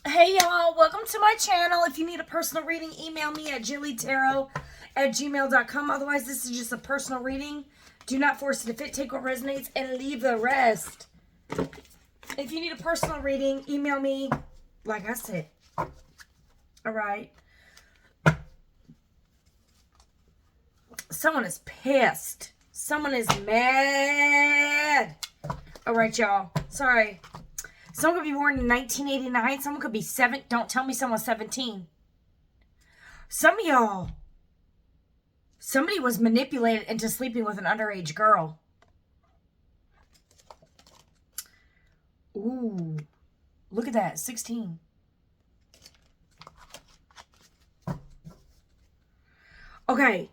Hey y'all, welcome to my channel. If you need a personal reading, email me at jillytarot@gmail.com. Otherwise, this is just a personal reading. Do not force it to fit. Take what resonates and leave the rest. If you need a personal reading, email me, like I said. Alright. Someone is pissed. Someone is mad. Alright, y'all. Sorry. Someone could be born in 1989. Someone could be 7. Don't tell me someone's 17. Some of y'all, somebody was manipulated into sleeping with an underage girl. Ooh. Look at that. 16. Okay.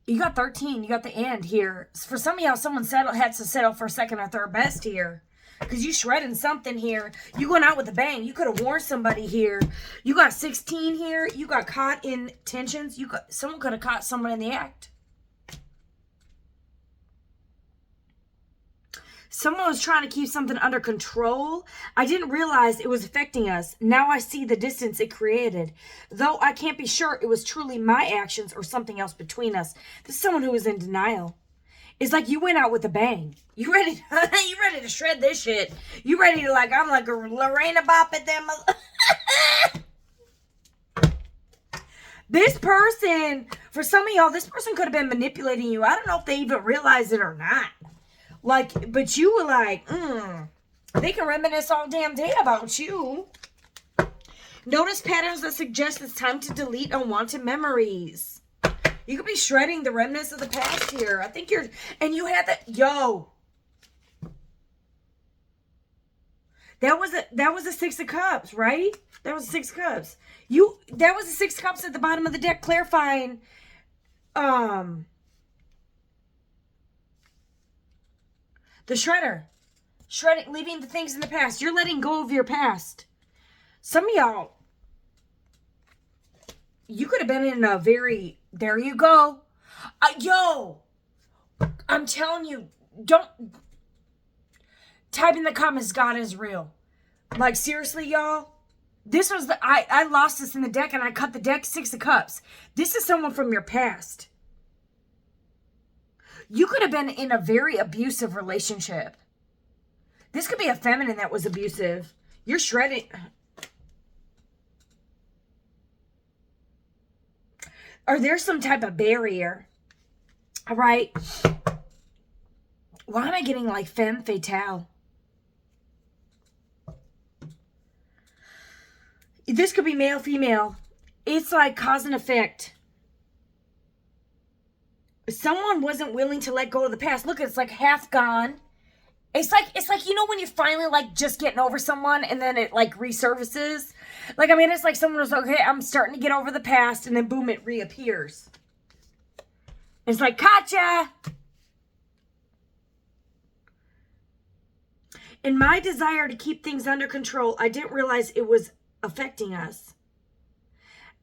You got 13. You got the end here. For some of y'all, someone had to settle for second or third best here. Because you shredding something here. You going out with a bang. You could have warned somebody here. You got 16 here. You got caught in tensions. Someone could have caught someone in the act. Someone was trying to keep something under control. I didn't realize it was affecting us. Now I see the distance it created. Though I can't be sure it was truly my actions or something else between us. This is someone who was in denial. It's like you went out with a bang. You ready to shred this shit. You ready to I'm like a Lorena Bop at them. This person, for some of y'all, this person could have been manipulating you. I don't know if they even realize it or not. But you were like, they can reminisce all damn day about you. Notice patterns that suggest it's time to delete unwanted memories. You could be shredding the remnants of the past here. I think and you had that, That was a 6 of Cups, right? That was a 6 of Cups. That was a 6 of Cups at the bottom of the deck clarifying, the shredder. Shredding, leaving the things in the past. You're letting go of your past. Some of y'all, you could have been in a very, there you go. I'm telling you, don't type in the comments, God is real. Like, seriously, y'all. This was I lost this in the deck and I cut the deck 6 of Cups. This is someone from your past. You could have been in a very abusive relationship. This could be a feminine that was abusive. You're shredding. Or there's some type of barrier. All right. Why am I getting like femme fatale? This could be male, female. It's like cause and effect. Someone wasn't willing to let go of the past. Look, it's like half gone. It's like when you're finally just getting over someone and then it resurfaces. It's like someone was okay, I'm starting to get over the past, and then boom, it reappears. It's like, gotcha. In my desire to keep things under control, I didn't realize it was affecting us.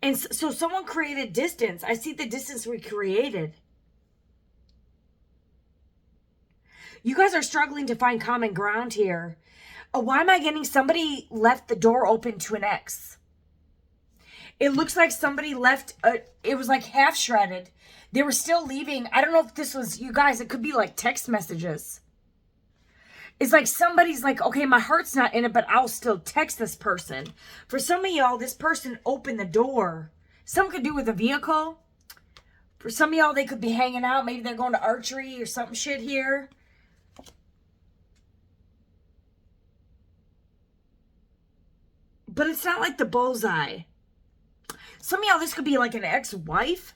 And so someone created distance. I see the distance we created. You guys are struggling to find common ground here. Why am I getting somebody left the door open to an ex? It looks like somebody left, it was like half shredded. They were still leaving. I don't know if this was, you guys, it could be like text messages. It's like somebody's like, okay, my heart's not in it, but I'll still text this person. For some of y'all, this person opened the door. Some could do with a vehicle. For some of y'all, they could be hanging out. Maybe they're going to archery or something shit here. But it's not like the bullseye. Some of y'all, this could be like an ex-wife.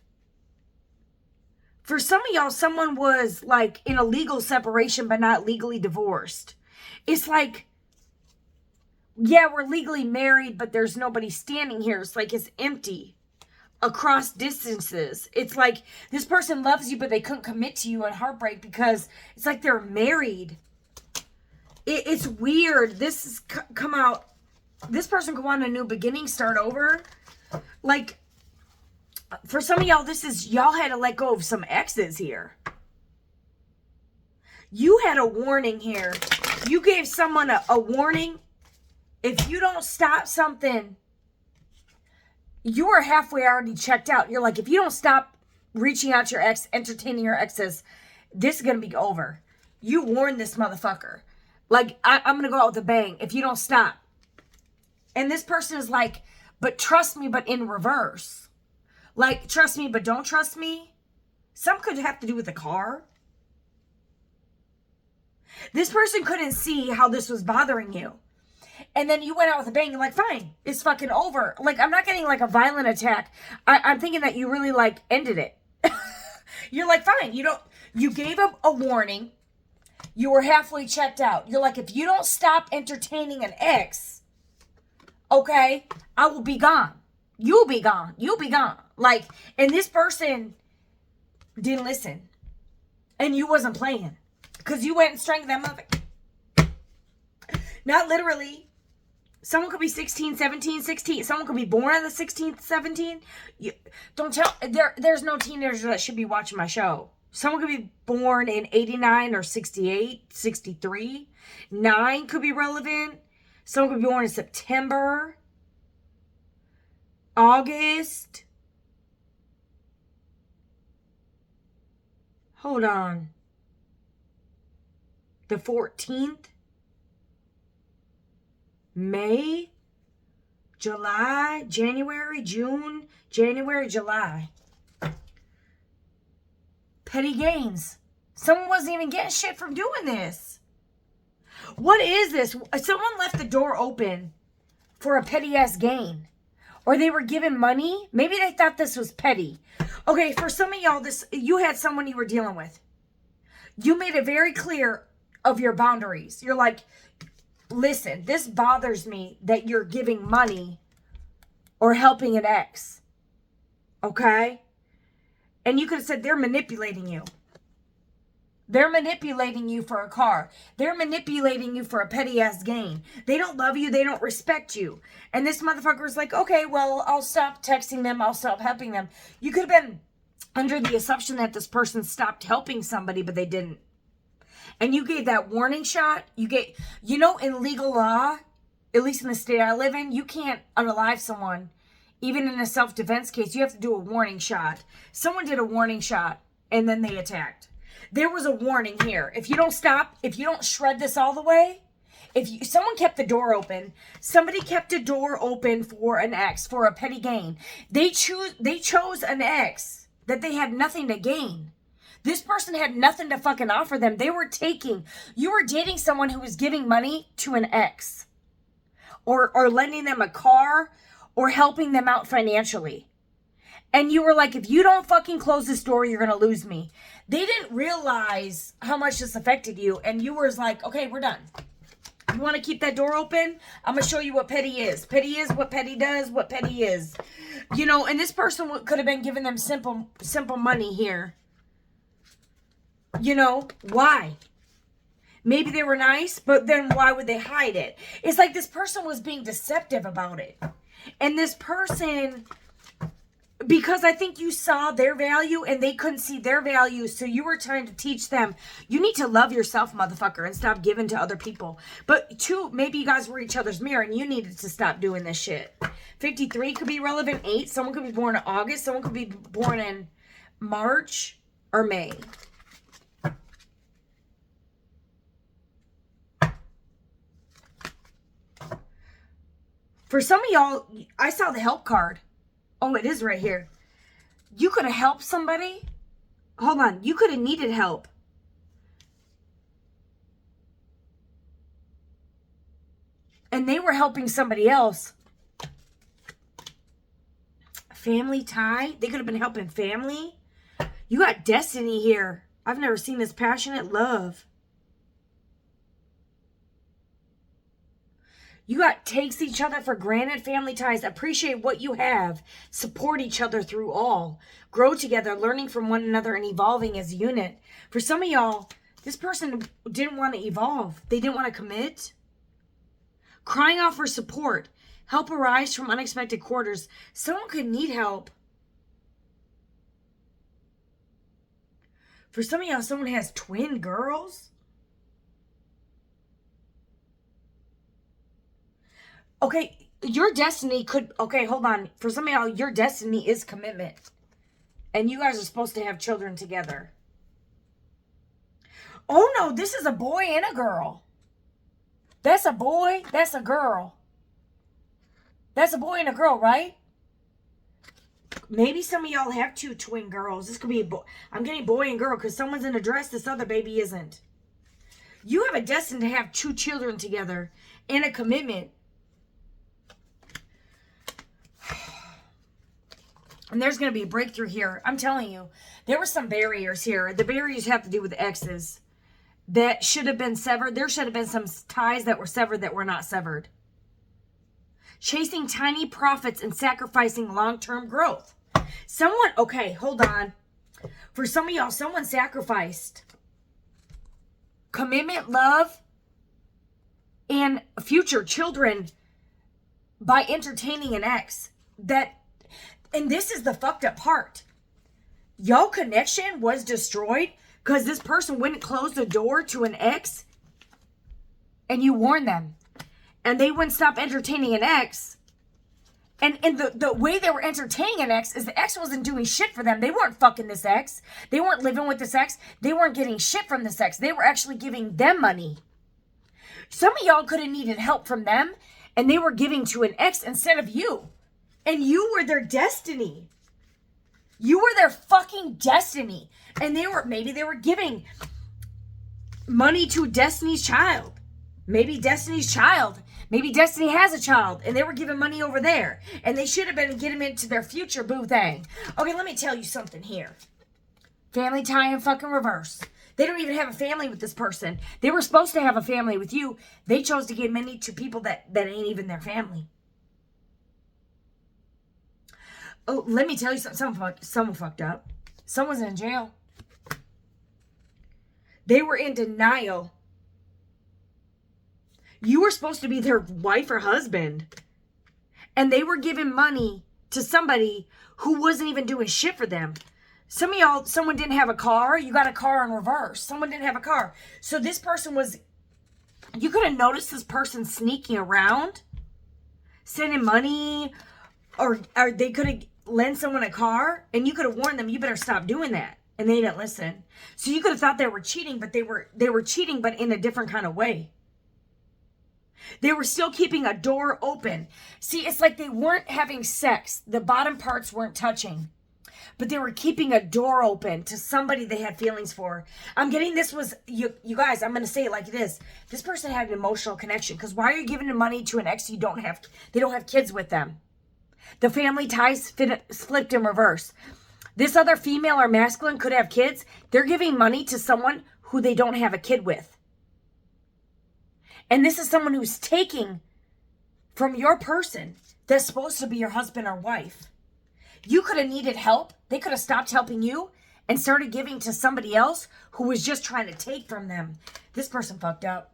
For some of y'all, someone was like in a legal separation but not legally divorced. It's like, yeah, we're legally married, but there's nobody standing here. It's like it's empty across distances. It's like this person loves you, but they couldn't commit to you, and heartbreak because it's like they're married. It's weird. This has come out. This person could want a new beginning, start over. Like, for some of y'all, y'all had to let go of some exes here. You had a warning here. You gave someone a warning. If you don't stop something, you are halfway already checked out. You're like, if you don't stop reaching out to your ex, entertaining your exes, this is going to be over. You warned this motherfucker. Like, I'm going to go out with a bang if you don't stop. And this person is like, but trust me, but in reverse. Like, trust me, but don't trust me. Some could have to do with the car. This person couldn't see how this was bothering you. And then you went out with a bang. You're like, fine, it's fucking over. Like, I'm not getting like a violent attack. I'm thinking that you really like ended it. You're like, fine, you gave up a warning. You were halfway checked out. You're like, if you don't stop entertaining an ex, okay, I will be gone. You'll be gone. You'll be gone. Like, and this person didn't listen. And you wasn't playing. Because you went and strangled that mother. Not literally. Someone could be 16, 17, 16. Someone could be born on the 16th, 17th. Don't tell. There's no teenager that should be watching my show. Someone could be born in 89 or 68, 63. 9 could be relevant. Someone could be born in September, August. Hold on. The 14th. May, July, January, June, January, July. Petty gains. Someone wasn't even getting shit from doing this. What is this? Someone left the door open for a petty ass gain. Or they were given money. Maybe they thought this was petty. Okay, for some of y'all, you had someone you were dealing with. You made it very clear of your boundaries. You're like, listen, this bothers me that you're giving money or helping an ex. Okay? And you could have said they're manipulating you. They're manipulating you for a car. They're manipulating you for a petty ass gain. They don't love you. They don't respect you. And this motherfucker is like, okay, well, I'll stop texting them. I'll stop helping them. You could have been under the assumption that this person stopped helping somebody, but they didn't. And you gave that warning shot. In legal law, at least in the state I live in, you can't unalive someone. Even in a self-defense case, you have to do a warning shot. Someone did a warning shot, and then they attacked. There was a warning here. If you don't stop, if you don't shred this all the way, someone kept the door open, somebody kept a door open for an ex, for a petty gain. They chose an ex that they had nothing to gain. This person had nothing to fucking offer them. You were dating someone who was giving money to an ex. Or lending them a car, or helping them out financially. And you were like, if you don't fucking close this door, you're going to lose me. They didn't realize how much this affected you. And you were like, okay, we're done. You want to keep that door open? I'm going to show you what petty is. Petty is what petty does, what petty is. And this person could have been giving them simple money here. Why? Maybe they were nice, but then why would they hide it? It's like this person was being deceptive about it. And this person, because I think you saw their value and they couldn't see their value, so you were trying to teach them, you need to love yourself, motherfucker, and stop giving to other people. But 2, maybe you guys were each other's mirror and you needed to stop doing this shit. 53 could be relevant. 8, someone could be born in August. Someone could be born in March or May. For some of y'all, I saw the help card. Oh, it is right here. You could have helped somebody. Hold on. You could have needed help. And they were helping somebody else. Family tie. They could have been helping family. You got destiny here. I've never seen this passionate love. You got takes each other for granted, family ties, appreciate what you have, support each other through all, grow together, learning from one another and evolving as a unit. For some of y'all, this person didn't want to evolve. They didn't want to commit. Crying out for support, help arise from unexpected quarters. Someone could need help. For some of y'all, someone has twin girls. Okay, your destiny could, okay, hold on. For some of y'all, your destiny is commitment. And you guys are supposed to have children together. Oh no, this is a boy and a girl. That's a boy, that's a girl. That's a boy and a girl, right? Maybe some of y'all have two twin girls. This could be a boy. I'm getting boy and girl because someone's in a dress, this other baby isn't. You have a destiny to have two children together and a commitment. And there's going to be a breakthrough here. I'm telling you, there were some barriers here. The barriers have to do with exes that should have been severed. There should have been some ties that were severed that were not severed. Chasing tiny profits and sacrificing long-term growth. Someone, okay, hold on. For some of y'all, someone sacrificed commitment, love, and future children by entertaining an ex. And this is the fucked up part. Y'all connection was destroyed because this person wouldn't close the door to an ex and you warned them. And they wouldn't stop entertaining an ex. And the way they were entertaining an ex is the ex wasn't doing shit for them. They weren't fucking this ex. They weren't living with this ex. They weren't getting shit from this ex. They were actually giving them money. Some of y'all could have needed help from them and they were giving to an ex instead of you. And you were their destiny. You were their fucking destiny. And maybe they were giving money to Destiny's child. Maybe Destiny has a child and they were giving money over there. And they should have been getting into their future boo thing. Okay, let me tell you something here. Family tie in fucking reverse. They don't even have a family with this person. They were supposed to have a family with you. They chose to give money to people that ain't even their family. Oh, let me tell you something. Someone fucked up. Someone's in jail. They were in denial. You were supposed to be their wife or husband. And they were giving money to somebody who wasn't even doing shit for them. Some of y'all, someone didn't have a car. You got a car in reverse. Someone didn't have a car. So this person you could have noticed this person sneaking around, sending money, or they could have lend someone a car and you could have warned them, you better stop doing that. And they didn't listen. So you could have thought they were cheating, but they were cheating, but in a different kind of way. They were still keeping a door open. See, it's like they weren't having sex. The bottom parts weren't touching, but they were keeping a door open to somebody they had feelings for. I'm getting this was, you guys, I'm going to say it like it is. This person had an emotional connection because why are you giving the money to an ex they don't have kids with them? The family ties flipped in reverse. This other female or masculine could have kids. They're giving money to someone who they don't have a kid with. And this is someone who's taking from your person that's supposed to be your husband or wife. You could have needed help. They could have stopped helping you and started giving to somebody else who was just trying to take from them. This person fucked up.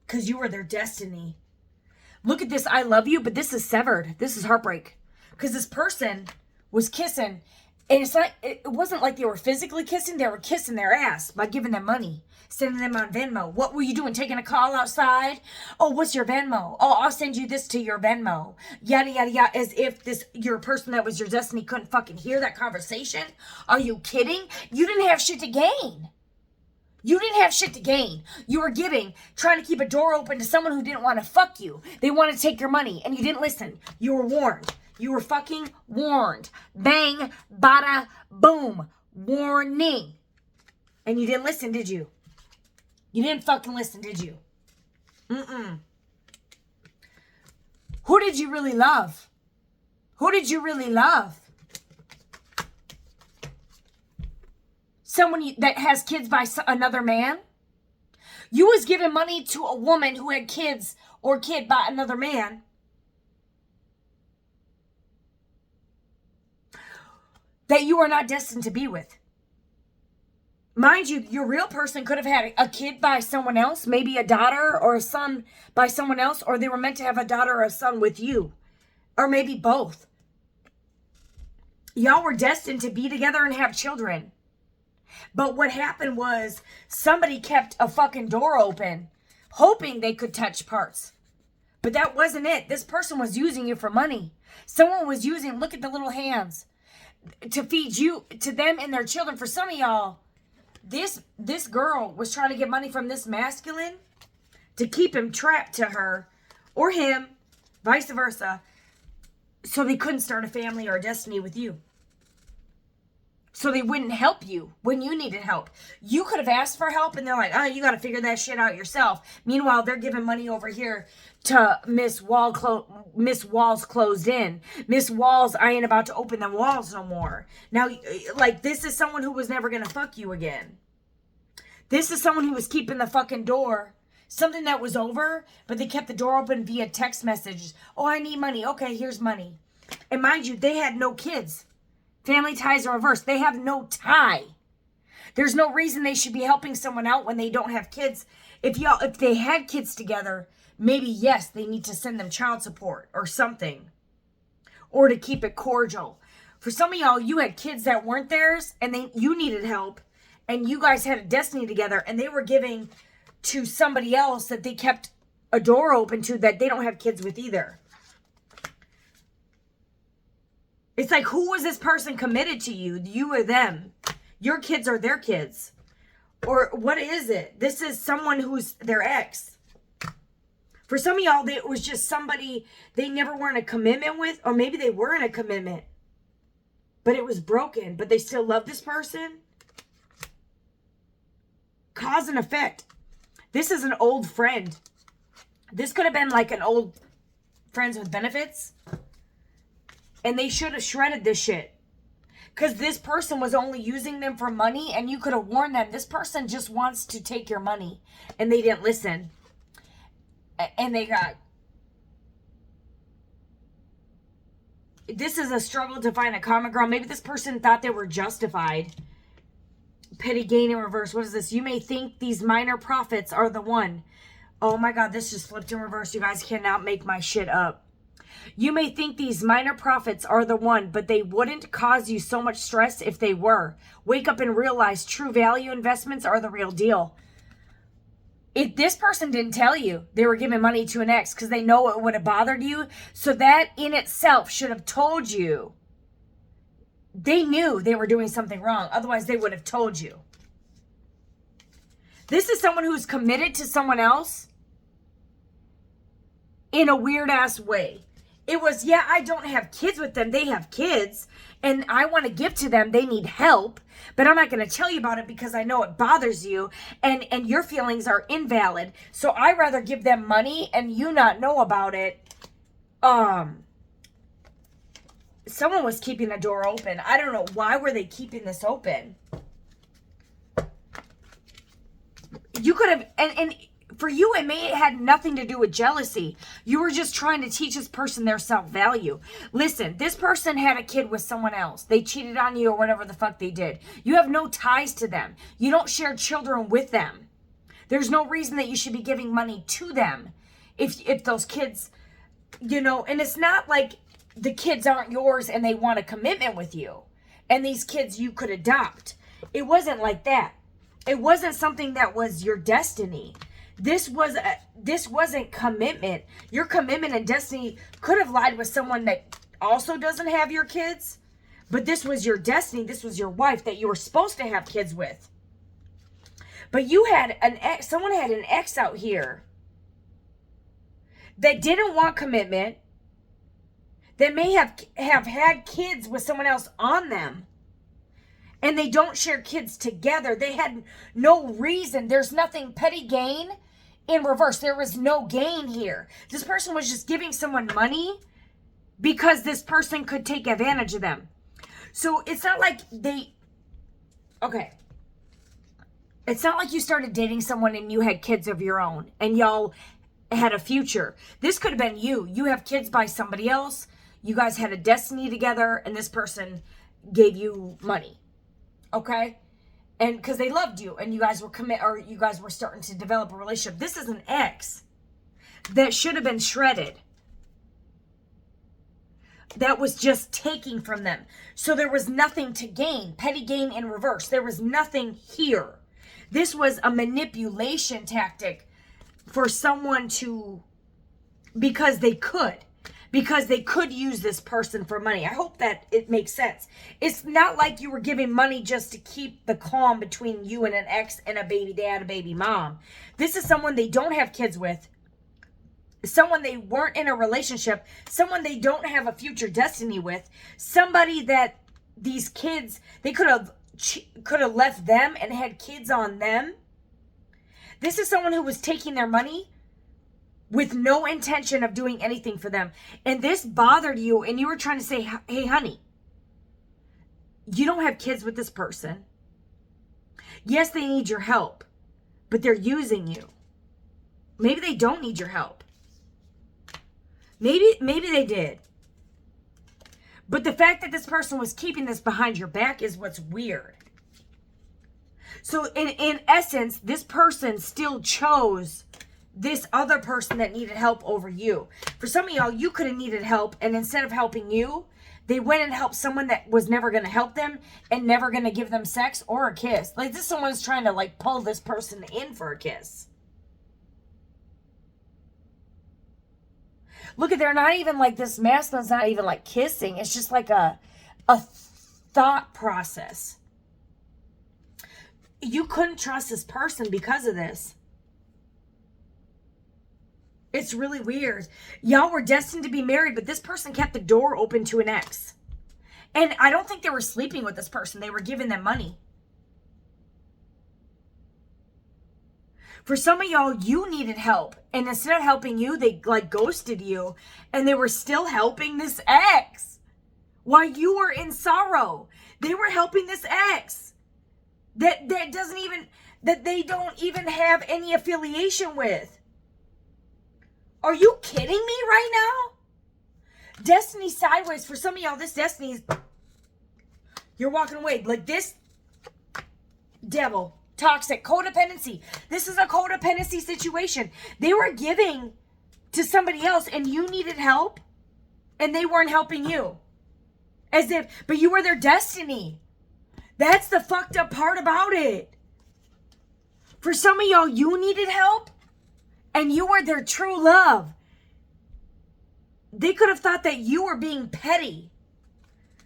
Because you were their destiny. Look at this, I love you, but this is severed. This is heartbreak. Because this person was kissing, and it wasn't like they were physically kissing, they were kissing their ass by giving them money, sending them on Venmo. What were you doing, taking a call outside? Oh, what's your Venmo? Oh, I'll send you this to your Venmo. Yada, yada, yada, as if your person that was your destiny couldn't fucking hear that conversation. Are you kidding? You didn't have shit to gain. You didn't have shit to gain. You were giving, trying to keep a door open to someone who didn't want to fuck you. They wanted to take your money, and you didn't listen. You were warned. You were fucking warned. Bang, bada, boom. Warning. And you didn't listen, did you? You didn't fucking listen, did you? Who did you really love? Who did you really love? Someone that has kids by another man? You was giving money to a woman who had kids or kid by another man. That you are not destined to be with. Mind you, your real person could have had a kid by someone else, maybe a daughter or a son by someone else, or they were meant to have a daughter or a son with you, or maybe both. Y'all were destined to be together and have children. But what happened was somebody kept a fucking door open, hoping they could touch parts. But that wasn't it. This person was using you for money. Someone was using, look at the little hands, to feed you, to them and their children. For some of y'all, this girl was trying to get money from this masculine to keep him trapped to her, or him, vice versa, so they couldn't start a family or a destiny with you. So they wouldn't help you when you needed help. You could have asked for help and they're like, oh, you got to figure that shit out yourself. Meanwhile, they're giving money over here to Miss Walls closed in. Miss Walls, I ain't about to open them walls no more. Now, like, this is someone who was never going to fuck you again. This is someone who was keeping the fucking door. Something that was over, but they kept the door open via text messages. Oh, I need money. Okay, here's money. And mind you, they had no kids. Family ties are reversed. They have no tie. There's no reason they should be helping someone out when they don't have kids. If they had kids together, maybe yes, they need to send them child support or something. Or to keep it cordial. For some of y'all, you had kids that weren't theirs and you needed help and you guys had a destiny together and they were giving to somebody else that they kept a door open to that they don't have kids with either. It's like, who was this person committed to you? You or them? Your kids are their kids. Or what is it? This is someone who's their ex. For some of y'all, it was just somebody they never were in a commitment with. Or maybe they were in a commitment. But it was broken. But they still love this person. Cause and effect. This is an old friend. This could have been like an old friends with benefits. And they should have shredded this shit. Because this person was only using them for money. And you could have warned them. This person just wants to take your money. And they didn't listen. And they got... This is a struggle to find a common ground. Maybe this person thought they were justified. Petty gain in reverse. What is this? You may think these minor profits are the one. Oh my God, this just flipped in reverse. You guys cannot make my shit up. You may think these minor profits are the one, but they wouldn't cause you so much stress if they were. Wake up and realize true value investments are the real deal. If this person didn't tell you they were giving money to an ex because they know it would have bothered you, so that in itself should have told you they knew they were doing something wrong. Otherwise, they would have told you. This is someone who's committed to someone else in a weird-ass way. It was, yeah, I don't have kids with them. They have kids, and I want to give to them. They need help, but I'm not going to tell you about it because I know it bothers you, and your feelings are invalid. So I'd rather give them money and you not know about it. Someone was keeping the door open. I don't know. Why were they keeping this open? You could have, and for you, it had nothing to do with jealousy. You were just trying to teach this person their self-value. Listen, this person had a kid with someone else. They cheated on you or whatever the fuck they did. You have no ties to them. You don't share children with them. There's no reason that you should be giving money to them if those kids, you know, and it's not like the kids aren't yours and they want a commitment with you. And these kids you could adopt. It wasn't like that. It wasn't something that was your destiny. This wasn't commitment. Your commitment and destiny could have lied with someone that also doesn't have your kids. But this was your destiny. This was your wife that you were supposed to have kids with. But you had an ex. Someone had an ex out here that didn't want commitment. That may have had kids with someone else on them. And they don't share kids together. They had no reason. There's nothing petty gain in reverse. There was no gain here. This person was just giving someone money because this person could take advantage of them. So it's not like it's not like you started dating someone and you had kids of your own and y'all had a future. This could have been you. You have kids by somebody else. You guys had a destiny together and this person gave you money. Okay? And because they loved you and you guys were starting to develop a relationship. This is an ex that should have been shredded. That was just taking from them. So there was nothing to gain. Petty gain in reverse. There was nothing here. This was a manipulation tactic for someone to because they could. Because they could use this person for money. I hope that it makes sense. It's not like you were giving money just to keep the calm between you and an ex and a baby dad, a baby mom. This is someone they don't have kids with. Someone they weren't in a relationship. Someone they don't have a future destiny with. Somebody that these kids, they could have left them and had kids on them. This is someone who was taking their money with no intention of doing anything for them. And this bothered you, and you were trying to say, hey, honey, you don't have kids with this person. Yes, they need your help, but they're using you. Maybe they don't need your help. Maybe they did. But the fact that this person was keeping this behind your back is what's weird. So in essence, this person still chose this other person that needed help over you. For some of y'all, you could have needed help, and instead of helping you, they went and helped someone that was never going to help them and never going to give them sex or a kiss. Like, this someone's trying to, like, pull this person in for a kiss. Look at, they're not even like, this masculine's not even like kissing. It's just like a thought process. You couldn't trust this person because of this. It's really weird. Y'all were destined to be married, but this person kept the door open to an ex. And I don't think they were sleeping with this person. They were giving them money. For some of y'all, you needed help. And instead of helping you, they like ghosted you. And they were still helping this ex. While you were in sorrow. They were helping this ex. That they don't even have any affiliation with. Are you kidding me right now? Destiny sideways. For some of y'all, this destiny's, you're walking away. Like this devil, toxic, codependency. This is a codependency situation. They were giving to somebody else and you needed help and they weren't helping you. But you were their destiny. That's the fucked up part about it. For some of y'all, you needed help. And you were their true love. They could have thought that you were being petty.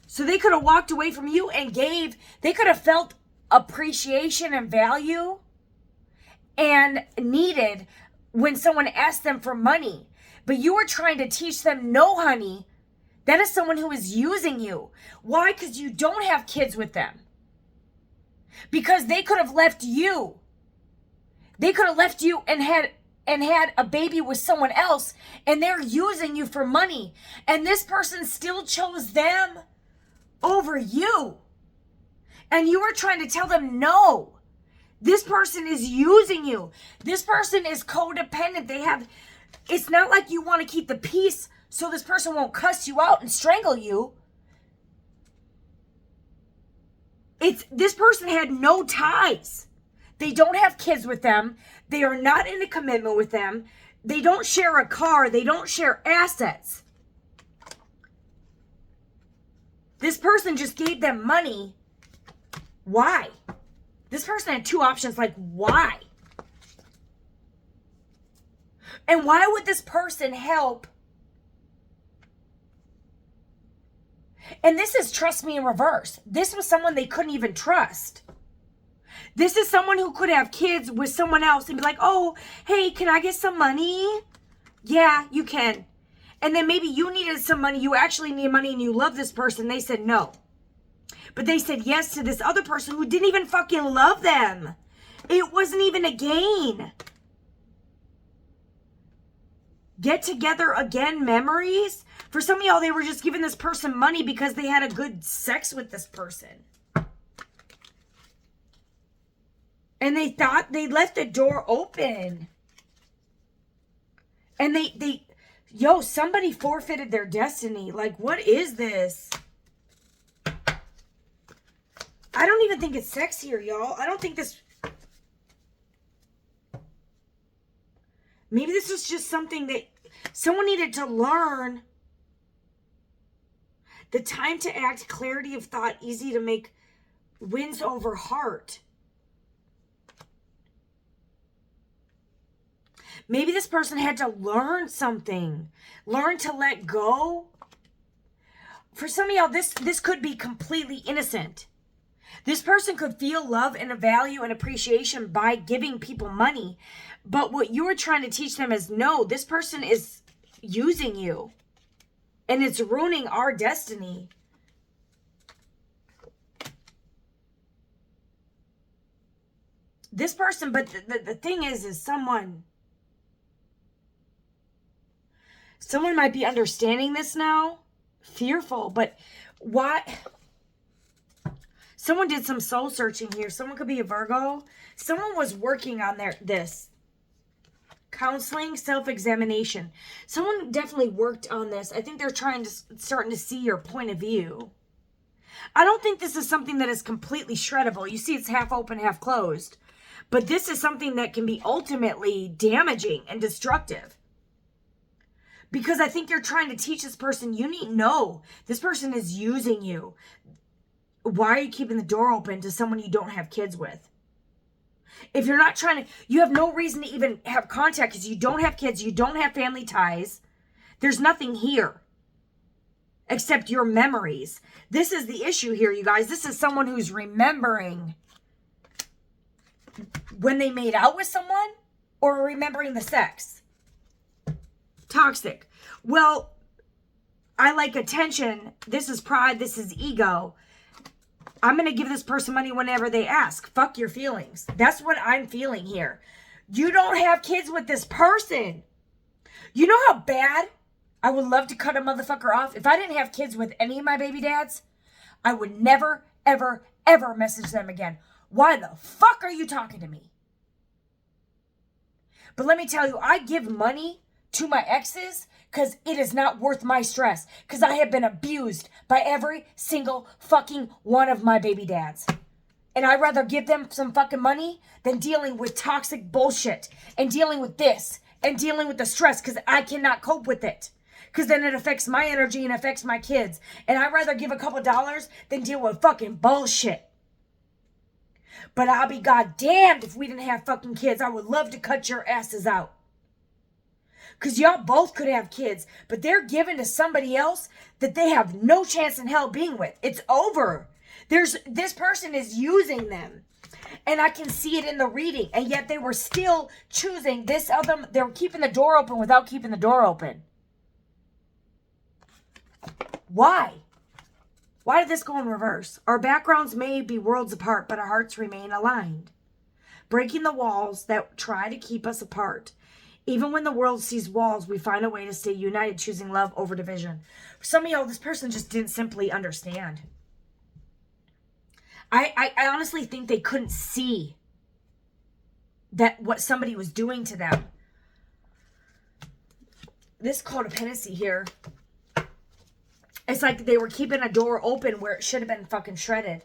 So they could have walked away from you and they could have felt appreciation and value and needed when someone asked them for money. But you were trying to teach them, no, honey, that is someone who is using you. Why? Because you don't have kids with them. Because they could have left you. They could have left you and had a baby with someone else, and they're using you for money. And this person still chose them over you. And you were trying to tell them, no, this person is using you. This person is codependent. It's not like you want to keep the peace so this person won't cuss you out and strangle you. This person had no ties. They don't have kids with them. They are not in a commitment with them. They don't share a car. They don't share assets. This person just gave them money. Why? This person had two options. Like, why? And why would this person help? And this is trust me in reverse. This was someone they couldn't even trust. This is someone who could have kids with someone else and be like, oh, hey, can I get some money? Yeah, you can. And then maybe you needed some money. You actually need money and you love this person. They said no. But they said yes to this other person who didn't even fucking love them. It wasn't even a gain. Get together again memories. For some of y'all, they were just giving this person money because they had a good sex with this person. And they thought they left the door open. And somebody forfeited their destiny. Like, what is this? I don't even think it's sexier, y'all. I don't think this... Maybe this was just something that someone needed to learn. The time to act, clarity of thought, easy to make, wins over heart. Maybe this person had to learn something. Learn to let go. For some of y'all, this could be completely innocent. This person could feel love and a value and appreciation by giving people money. But what you were trying to teach them is, no, this person is using you. And it's ruining our destiny. This person, but the thing is someone might be understanding this now, fearful, but why? Someone did some soul searching here. Someone could be a Virgo. Someone was working on this. Counseling, self-examination. Someone definitely worked on this. I think they're starting to see your point of view. I don't think this is something that is completely shreddable. You see it's half open, half closed. But this is something that can be ultimately damaging and destructive. Because I think you're trying to teach this person, you need to know this person is using you. Why are you keeping the door open to someone you don't have kids with? If you're not trying to, you have no reason to even have contact because you don't have kids, you don't have family ties. There's nothing here except your memories. This is the issue here, you guys. This is someone who's remembering when they made out with someone or remembering the sex. Toxic. Well, I like attention. This is pride. This is ego. I'm going to give this person money whenever they ask. Fuck your feelings. That's what I'm feeling here. You don't have kids with this person. You know how bad I would love to cut a motherfucker off? If I didn't have kids with any of my baby dads, I would never, ever, ever message them again. Why the fuck are you talking to me? But let me tell you, I give money to my exes because it is not worth my stress. Because I have been abused by every single fucking one of my baby dads. And I'd rather give them some fucking money than dealing with toxic bullshit. And dealing with this. And dealing with the stress because I cannot cope with it. Because then it affects my energy and affects my kids. And I'd rather give a couple dollars than deal with fucking bullshit. But I'll be goddamned if we didn't have fucking kids. I would love to cut your asses out. Because y'all both could have kids, but they're given to somebody else that they have no chance in hell being with. It's over. This person is using them. And I can see it in the reading. And yet they were still choosing this of them. They were keeping the door open without keeping the door open. Why? Why did this go in reverse? Our backgrounds may be worlds apart, but our hearts remain aligned. Breaking the walls that try to keep us apart. Even when the world sees walls, we find a way to stay united, choosing love over division. For some of y'all, this person just didn't simply understand. I honestly think they couldn't see that what somebody was doing to them. This codependency here, it's like they were keeping a door open where it should have been fucking shredded.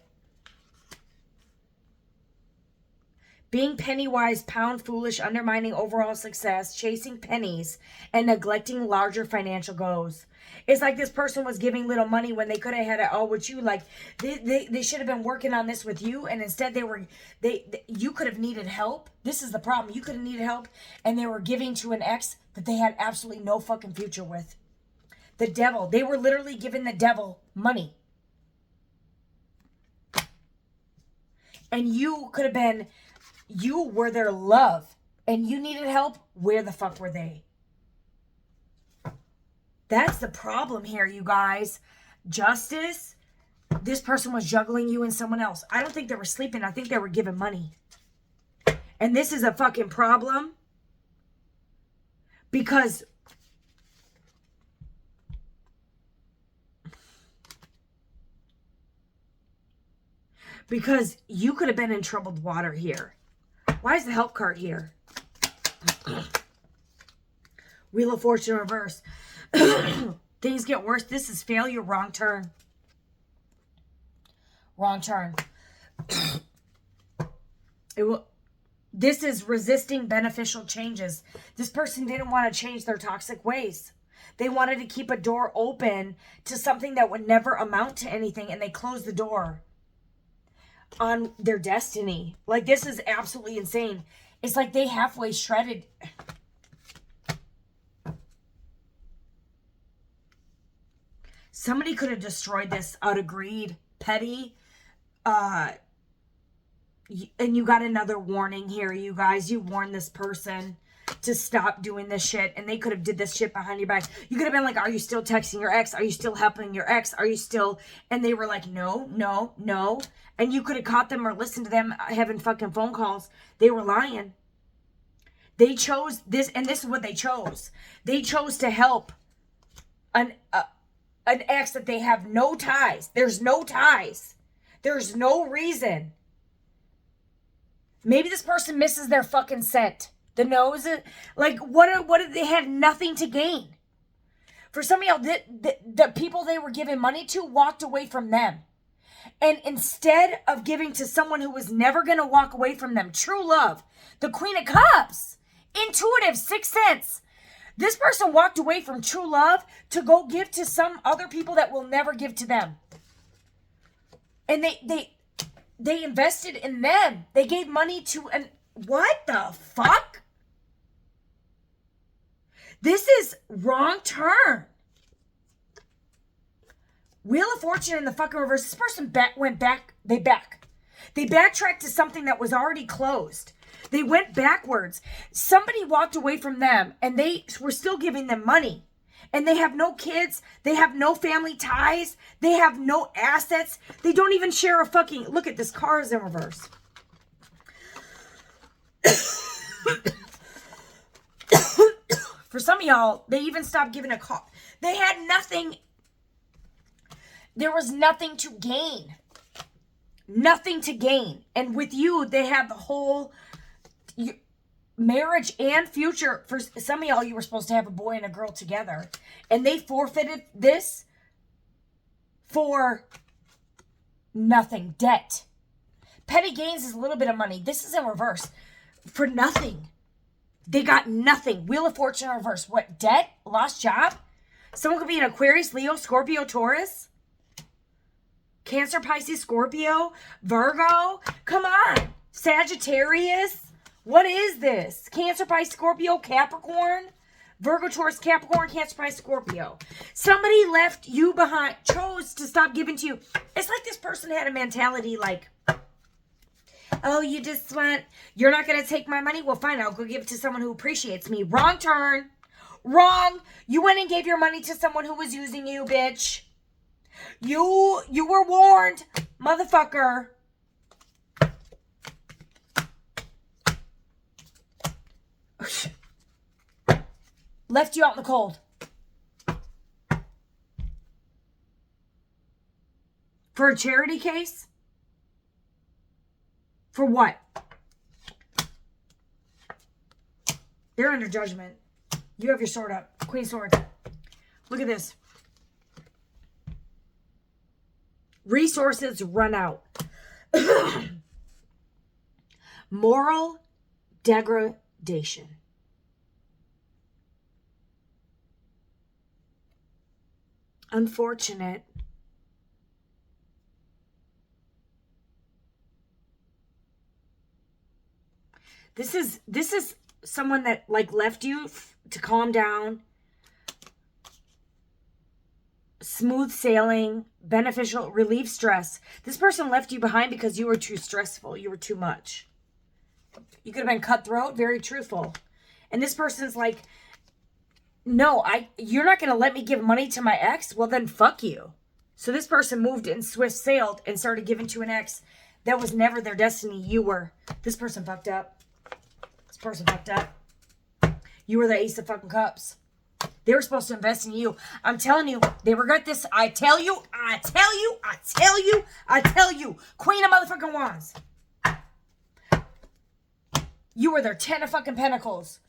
Being penny-wise, pound-foolish, undermining overall success, chasing pennies, and neglecting larger financial goals. It's like this person was giving little money when they could have had it all with you. Like, they should have been working on this with you, and instead you could have needed help. This is the problem. You could have needed help, and they were giving to an ex that they had absolutely no fucking future with. The devil. They were literally giving the devil money. And you could have been... You were their love, and you needed help. Where the fuck were they? That's the problem here, you guys. Justice, this person was juggling you and someone else. I don't think they were sleeping. I think they were giving money. And this is a fucking problem. Because you could have been in troubled water here. Why is the help card here? Wheel of Fortune reverse. Things get worse. This is failure. Wrong turn. Wrong turn. This is resisting beneficial changes. This person didn't want to change their toxic ways. They wanted to keep a door open to something that would never amount to anything, and they closed the door on their destiny. Like, this is absolutely insane. It's like they halfway shredded. Somebody could have destroyed this out of greed, petty, and you got another warning here, you guys. You warned this person to stop doing this shit, and they could have did this shit behind your back. You could have been like, are you still texting your ex? Are you still helping your ex? Are you still? And they were like, no, no, no. And you could have caught them or listened to them having fucking phone calls. They were lying. They chose this, and this is what they chose. They chose to help an ex that they have no ties. There's no ties. There's no reason. Maybe this person misses their fucking scent. The nose, like, what did they have? Nothing to gain. For some of y'all, the people they were giving money to walked away from them. And instead of giving to someone who was never going to walk away from them, true love, the Queen of Cups, intuitive, sixth sense, this person walked away from true love to go give to some other people that will never give to them. And they invested in them. They gave money to an... What the fuck? This is wrong turn. Wheel of Fortune in the fucking reverse. This person went back. They backtracked to something that was already closed. They went backwards. Somebody walked away from them and they were still giving them money. And they have no kids. They have no family ties. They have no assets. They don't even share a fucking... Look at this, car is in reverse. For some of y'all, they even stopped giving a call. They had nothing. There was nothing to gain. Nothing to gain. And with you, they had the whole marriage and future. For some of y'all, you were supposed to have a boy and a girl together. And they forfeited this for nothing. Debt. Petty gains is a little bit of money. This is in reverse. For nothing. They got nothing. Wheel of Fortune in reverse. What? Debt? Lost job? Someone could be an Aquarius, Leo, Scorpio, Taurus. Cancer, Pisces, Scorpio, Virgo. Come on. Sagittarius. What is this? Cancer, Pisces, Scorpio, Capricorn. Virgo, Taurus, Capricorn, Cancer, Pisces, Scorpio. Somebody left you behind, chose to stop giving to you. It's like this person had a mentality like, oh, you just want, you're not going to take my money? Well, fine, I'll go give it to someone who appreciates me. Wrong turn. Wrong. You went and gave your money to someone who was using you, bitch. You were warned, motherfucker. Left you out in the cold. For a charity case? For what? They're under judgment. You have your sword up. Queen of Swords. Look at this. Resources run out. Moral degradation. Unfortunate. This is someone that like left you to calm down. Smooth sailing, beneficial, relieve stress. This person left you behind because you were too stressful. You were too much. You could have been cutthroat, very truthful. And this person's like, no, you're not going to let me give money to my ex? Well, then fuck you. So this person moved and swift sailed and started giving to an ex that was never their destiny. You were. This person fucked up. This person fucked up. You were the ace of fucking cups. They were supposed to invest in you. I'm telling you, they regret this. I tell you. Queen of motherfucking Wands. You were their 10 of fucking Pentacles.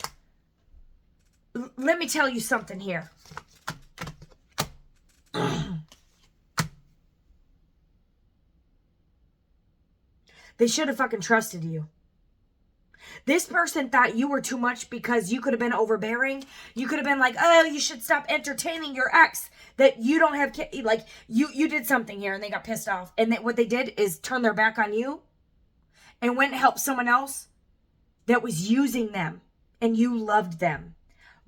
Let me tell you something here. They should have fucking trusted you. This person thought you were too much because you could have been overbearing. You could have been like, oh, you should stop entertaining your ex. That you don't have kids. Like, you did something here and they got pissed off. And what they did is turn their back on you and went and helped someone else that was using them. And you loved them.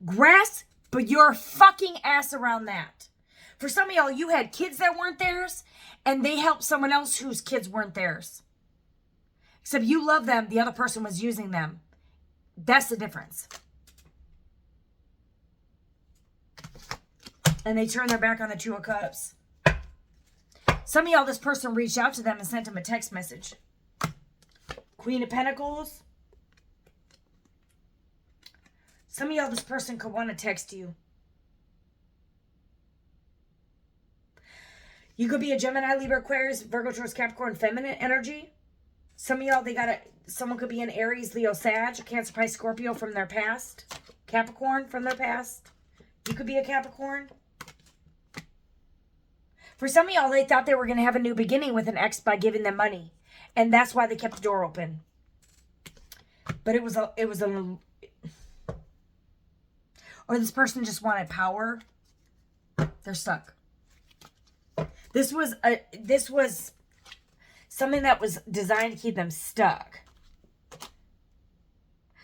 Grasp your fucking ass around that. For some of y'all, you had kids that weren't theirs, and they helped someone else whose kids weren't theirs. Except you love them, the other person was using them. That's the difference. And they turned their back on the Two of Cups. Some of y'all, this person reached out to them and sent them a text message. Queen of Pentacles. Some of y'all, this person could want to text you. You could be a Gemini, Libra, Aquarius, Virgo, Taurus, Capricorn, feminine energy. Some of y'all, someone could be an Aries, Leo, Sag, Cancer, Pisces, Scorpio from their past. Capricorn from their past. You could be a Capricorn. For some of y'all, they thought they were going to have a new beginning with an ex by giving them money. And that's why they kept the door open. But or this person just wanted power. They're stuck. This was something that was designed to keep them stuck.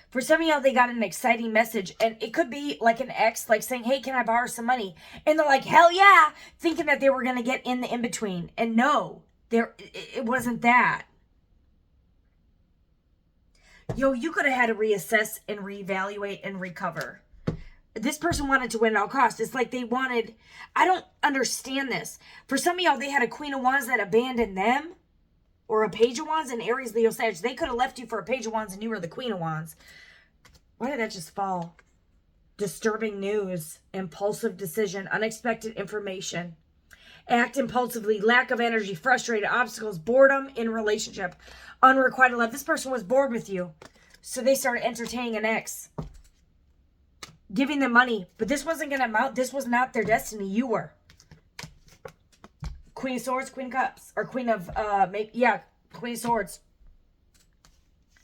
For some of y'all, they got an exciting message, and it could be like an ex, like saying, hey, can I borrow some money? And they're like, hell yeah, thinking that they were going to get in the in-between. And no, it wasn't that. Yo, you could have had to reassess and reevaluate and recover. This person wanted to win at all costs. It's like they wanted, I don't understand this. For some of y'all, they had a Queen of Wands that abandoned them, or a Page of Wands, and Aries, Leo, Sag. They could have left you for a Page of Wands and you were the Queen of Wands. Why did that just fall? Disturbing news, impulsive decision, unexpected information. Act impulsively, lack of energy, frustrated, obstacles, boredom in relationship, unrequited love. This person was bored with you, so they started entertaining an ex. Giving them money, but this wasn't going to amount. This was not their destiny. You were. Queen of Swords, Queen of Cups. Or Queen of, Queen of Swords.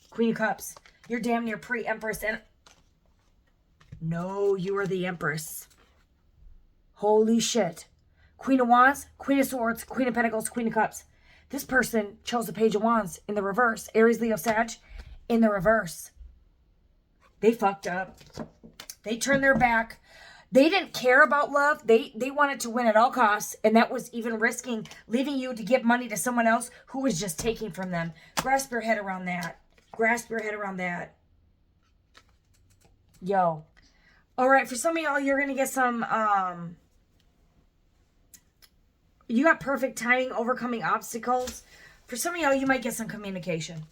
Queen of Cups. You're damn near pre-Empress. And no, you are the Empress. Holy shit. Queen of Wands, Queen of Swords, Queen of Pentacles, Queen of Cups. This person chose the Page of Wands in the reverse. Aries, Leo, Sag in the reverse. They fucked up. They turned their back. They didn't care about love. They wanted to win at all costs. And that was even risking leaving you to give money to someone else who was just taking from them. Grasp your head around that. Grasp your head around that. Yo. All right. For some of y'all, you're going to get some... you got perfect timing, overcoming obstacles. For some of y'all, you might get some communication.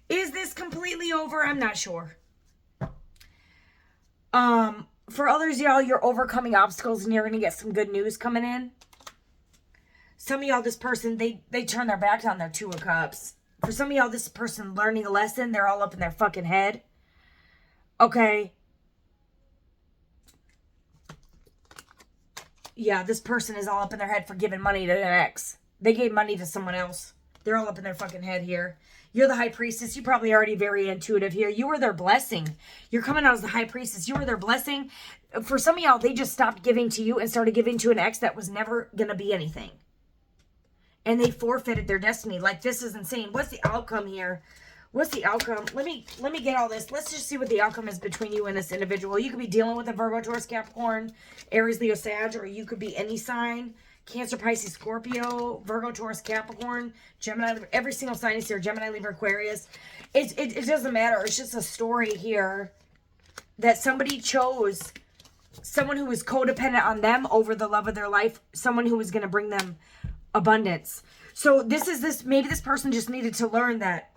Is this completely over? I'm not sure. For others, y'all, you're overcoming obstacles and you're going to get some good news coming in. Some of y'all, this person, they turn their backs on their Two of Cups. For some of y'all, this person learning a lesson, they're all up in their fucking head. Okay. Yeah, this person is all up in their head for giving money to an ex. They gave money to someone else. They're all up in their fucking head here. You're the High Priestess. You're probably already very intuitive here. You were their blessing. You're coming out as the High Priestess. You were their blessing. For some of y'all, they just stopped giving to you and started giving to an ex that was never going to be anything. And they forfeited their destiny. Like, this is insane. What's the outcome here? What's the outcome? Let me get all this. Let's just see what the outcome is between you and this individual. You could be dealing with a Virgo, Taurus, Capricorn, Aries, Leo, Sag, or you could be any sign. Cancer, Pisces, Scorpio, Virgo, Taurus, Capricorn, Gemini, every single sign is here. Gemini, Libra, Aquarius. It doesn't matter. It's just a story here that somebody chose someone who was codependent on them over the love of their life, someone who was going to bring them abundance. So maybe this person just needed to learn that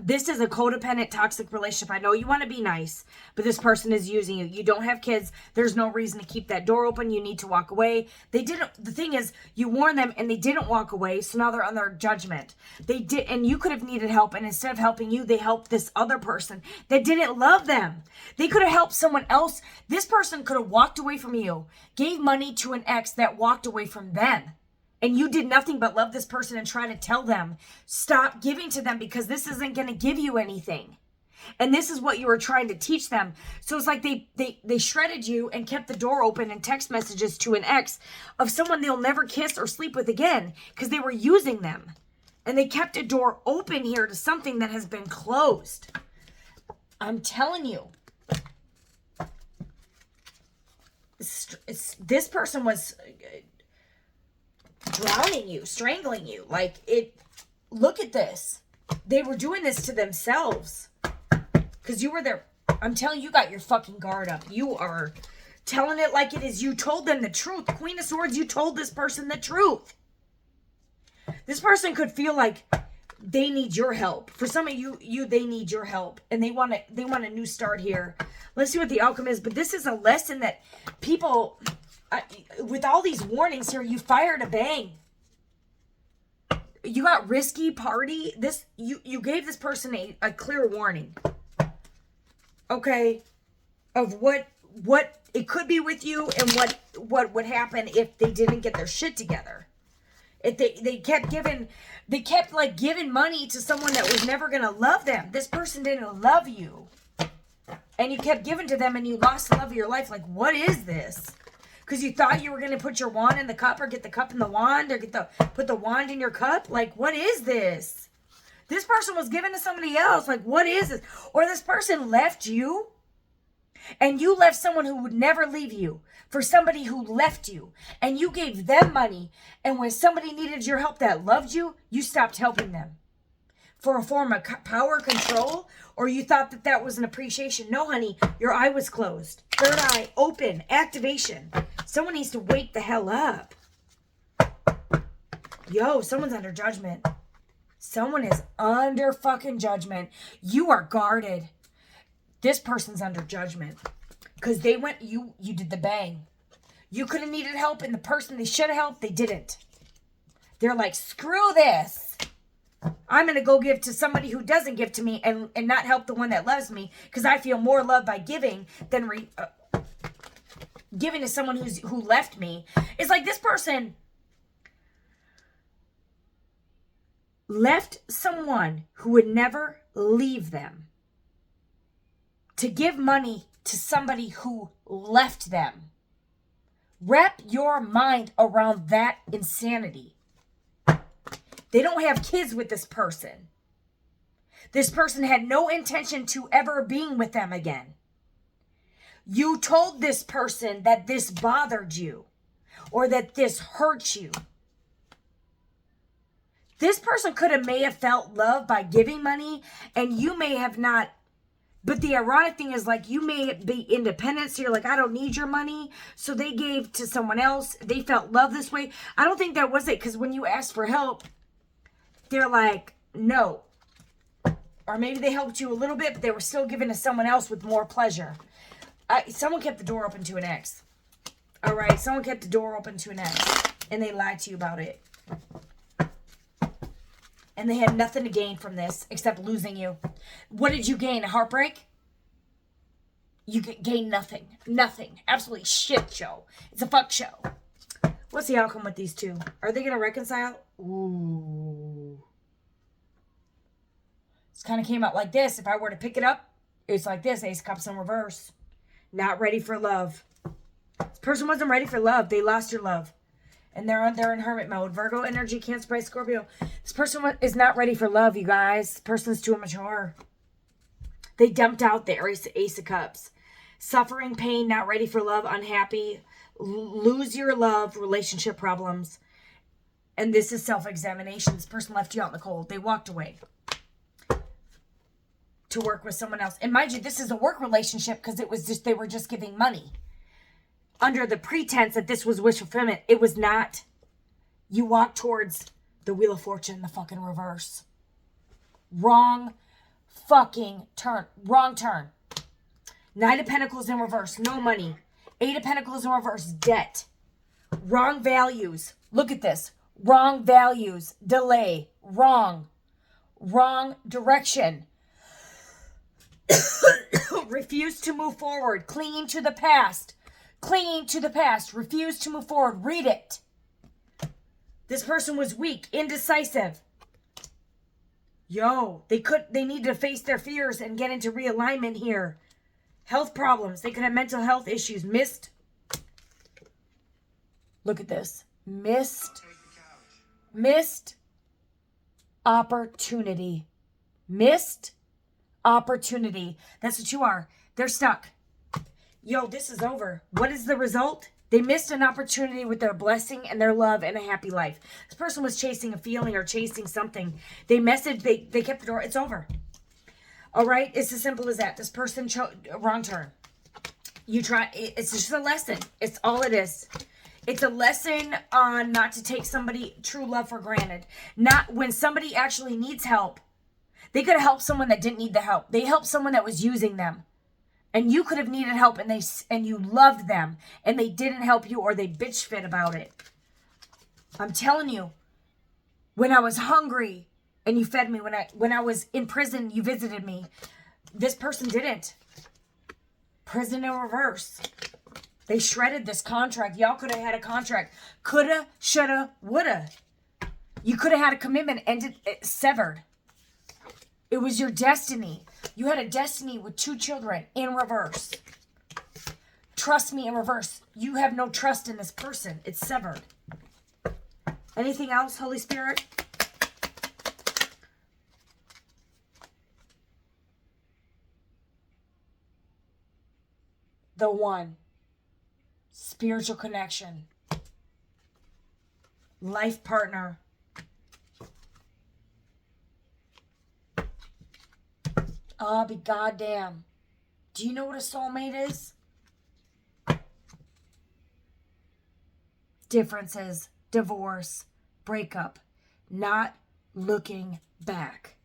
this is a codependent, toxic relationship. I know you want to be nice, but this person is using you. You don't have kids. There's no reason to keep that door open. You need to walk away. The thing is, you warned them and they didn't walk away. So now they're under judgment. They did, and you could have needed help. And instead of helping you, they helped this other person that didn't love them. They could have helped someone else. This person could have walked away from you, gave money to an ex that walked away from them. And you did nothing but love this person and try to tell them, stop giving to them because this isn't going to give you anything. And this is what you were trying to teach them. So it's like they shredded you and kept the door open in text messages to an ex of someone they'll never kiss or sleep with again because they were using them. And they kept a door open here to something that has been closed. I'm telling you. this person was drowning you, strangling you. Like, it, look at this. They were doing this to themselves. Because you were there. I'm telling you, you got your fucking guard up. You are telling it like it is. You told them the truth. Queen of Swords, you told this person the truth. This person could feel like they need your help. For some of you, they need your help. And they want a new start here. Let's see what the outcome is. But this is a lesson that people, with all these warnings here, you fired a bang. You got risky party. You gave this person a clear warning. Okay, of what it could be with you and what would happen if they didn't get their shit together. If they kept giving money to someone that was never gonna love them. This person didn't love you, and you kept giving to them, and you lost the love of your life. Like, what is this? Because you thought you were gonna put your wand in the cup, or get the cup in the wand, or put the wand in your cup. Like, what is this? This person was given to somebody else. Like, what is this? Or this person left you, and you left someone who would never leave you for somebody who left you, and you gave them money, and when somebody needed your help that loved you, you stopped helping them for a form of power control, or you thought that was an appreciation. No, honey, your eye was closed. Third eye open, activation. Someone needs to wake the hell up. Yo, someone's under judgment. Someone is under fucking judgment. You are guarded. This person's under judgment. Because you did the bang. You could have needed help, and the person they should have helped, they didn't. They're like, screw this. I'm going to go give to somebody who doesn't give to me and not help the one that loves me, because I feel more loved by giving than giving to someone who left me. It's like this person left someone who would never leave them to give money to somebody who left them. Wrap your mind around that insanity. They don't have kids with this person. This person had no intention to ever being with them again. You told this person that this bothered you or that this hurt you. This person may have felt love by giving money, and you may have not. But the ironic thing is, like, you may be independent, so you're like, I don't need your money. So they gave to someone else. They felt love this way. I don't think that was it, because when you asked for help, they're like, no. Or maybe they helped you a little bit, but they were still giving to someone else with more pleasure. Someone kept the door open to an ex. All right, someone kept the door open to an ex, and they lied to you about it. And they had nothing to gain from this except losing you. What did you gain? A heartbreak? You gain nothing. Nothing. Absolutely shit show. It's a fuck show. What's the outcome with these two? Are they going to reconcile? Ooh. This kind of came out like this. If I were to pick it up, it's like this. Ace of Cups in reverse. Not ready for love. This person wasn't ready for love. They lost your love. And they're in hermit mode. Virgo energy, Cancer, Pisces, Scorpio. This person is not ready for love, you guys. This person's too immature. They dumped out the Ace of Cups. Suffering, pain, not ready for love, unhappy, lose your love, relationship problems. And this is self-examination. This person left you out in the cold. They walked away to work with someone else. And mind you, this is a work relationship because it was just, they were just giving money. Under the pretense that this was wish fulfillment. It was not. You walked towards the Wheel of Fortune, the fucking reverse. Wrong fucking turn. Wrong turn. Nine of Pentacles in reverse. No money. Eight of Pentacles in reverse. Debt. Wrong values. Look at this. Wrong values. Delay. Wrong. Wrong direction. Refuse to move forward. Clinging to the past. Clinging to the past. Refuse to move forward. Read it. This person was weak. Indecisive. Yo, they need to face their fears and get into realignment here. Health problems. They could have mental health issues. Missed. Look at this. Missed opportunity. Missed opportunity. That's what you are. They're stuck. Yo, this is over. What is the result? They missed an opportunity with their blessing and their love and a happy life. This person was chasing a feeling or chasing something. They messaged, they kept the door. It's over. All right? It's as simple as that. This person chose wrong turn. You try, it's just a lesson. It's all it is. It's a lesson on not to take somebody true love for granted. Not when somebody actually needs help. They could have helped someone that didn't need the help. They helped someone that was using them. And you could have needed help and you loved them and they didn't help you or they bitch fit about it. I'm telling you, when I was hungry and you fed me, when I was in prison, you visited me. This person didn't. Prison in reverse. They shredded this contract. Y'all could have had a contract. Coulda, shoulda, woulda. You could have had a commitment and it severed. It was your destiny. You had a destiny with 2 children in reverse. Trust me, in reverse. You have no trust in this person. It's severed. Anything else, Holy Spirit? The one. Spiritual connection. Life partner. I'll be goddamn. Do you know what a soulmate is? Differences, divorce, breakup, not looking back.